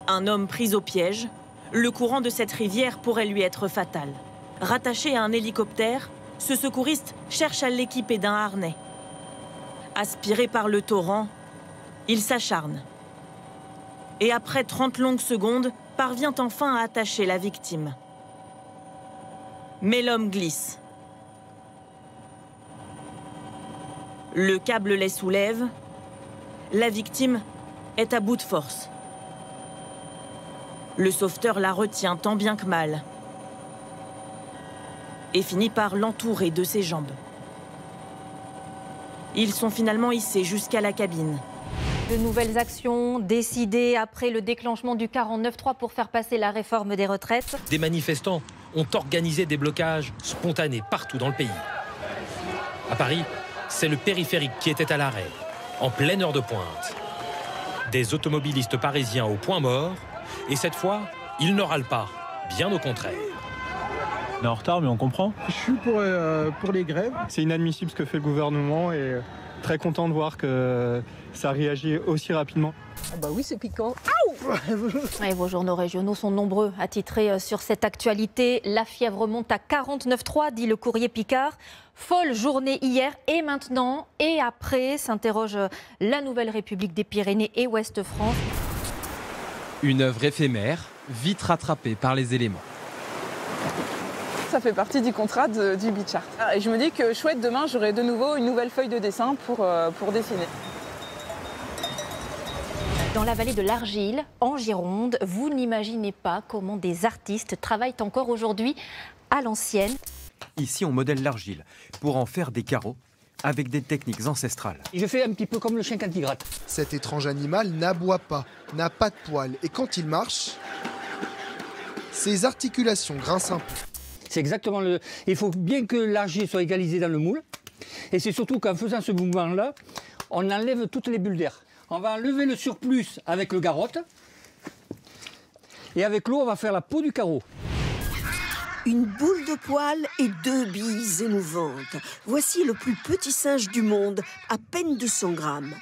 Un homme pris au piège, le courant de cette rivière pourrait lui être fatal. Rattaché à un hélicoptère, ce secouriste cherche à l'équiper d'un harnais. Aspiré par le torrent, il s'acharne. Et après 30 longues secondes, parvient enfin à attacher la victime. Mais l'homme glisse. Le câble les soulève. La victime est à bout de force. Le sauveteur la retient tant bien que mal et finit par l'entourer de ses jambes. Ils sont finalement hissés jusqu'à la cabine. De nouvelles actions décidées après le déclenchement du 49.3 pour faire passer la réforme des retraites. Des manifestants ont organisé des blocages spontanés partout dans le pays. À Paris, c'est le périphérique qui était à l'arrêt, en pleine heure de pointe. Des automobilistes parisiens au point mort, et cette fois, ils ne râlent pas, bien au contraire. On est en retard, mais on comprend. Je suis pour les grèves. C'est inadmissible ce que fait le gouvernement et très content de voir que ça réagit aussi rapidement. Ah bah oui, c'est piquant. Et vos journaux régionaux sont nombreux à titrer sur cette actualité. La fièvre monte à 49.3, dit le Courrier Picard. Folle journée hier et maintenant et après, s'interroge la Nouvelle République des Pyrénées et Ouest-France. Une œuvre éphémère, vite rattrapée par les éléments. Ça fait partie du contrat du beat chart. Et je me dis que chouette, demain j'aurai de nouveau une nouvelle feuille de dessin pour dessiner. Dans la vallée de l'Argile, en Gironde, vous n'imaginez pas comment des artistes travaillent encore aujourd'hui à l'ancienne. Ici, on modèle l'argile pour en faire des carreaux avec des techniques ancestrales. Je fais un petit peu comme le chien quand il gratte. Cet étrange animal n'aboie pas, n'a pas de poils et quand il marche, ses articulations grincent un peu. C'est exactement le... Il faut bien que l'argile soit égalisée dans le moule. Et c'est surtout qu'en faisant ce mouvement-là, on enlève toutes les bulles d'air. On va enlever le surplus avec le garrotte. Et avec l'eau, on va faire la peau du carreau. Une boule de poils et 2 billes émouvantes. Voici le plus petit singe du monde, à peine 200 grammes.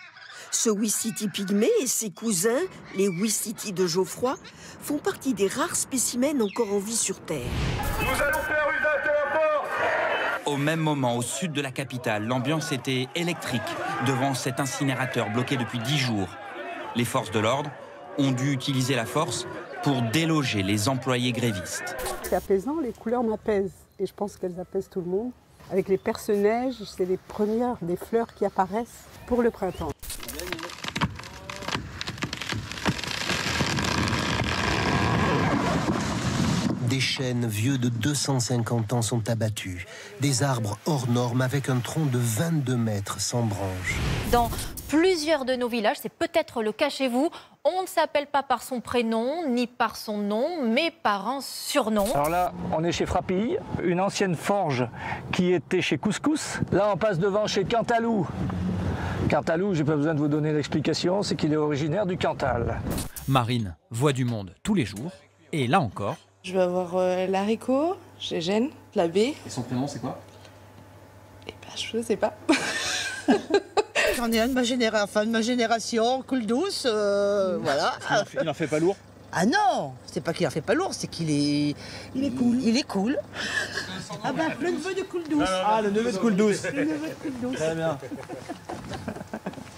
Ce Ouistiti pygmée et ses cousins, les Ouistiti de Geoffroy, font partie des rares spécimens encore en vie sur Terre. Nous allons faire usage de la force. Au même moment, au sud de la capitale, l'ambiance était électrique devant cet incinérateur bloqué depuis 10 jours. Les forces de l'ordre ont dû utiliser la force pour déloger les employés grévistes. C'est apaisant, les couleurs m'apaisent. Et je pense qu'elles apaisent tout le monde. Avec les perce-neige, c'est les premières des fleurs qui apparaissent pour le printemps. Des chênes vieux de 250 ans sont abattus. Des arbres hors normes avec un tronc de 22 mètres sans branches. Dans plusieurs de nos villages, c'est peut-être le cas chez vous, on ne s'appelle pas par son prénom ni par son nom, mais par un surnom. Alors là, on est chez Frappille, une ancienne forge qui était chez Couscous. Là, on passe devant chez Cantalou. Cantalou, j'ai pas besoin de vous donner l'explication, c'est qu'il est originaire du Cantal. Marine voit du monde tous les jours, et là encore... Je vais avoir l'haricot, Gégène, la baie. Et son prénom, c'est quoi? Eh ben, je sais pas. J'en ai un de ma génération, cool douce, voilà. Il en fait pas lourd? Ah non, c'est pas qu'il en fait pas lourd, c'est qu'il est... Il est cool. Il est cool. Ah ben, le neveu de cool douce. Ah, le neveu de cool douce. Le neveu de cool douce. Très bien.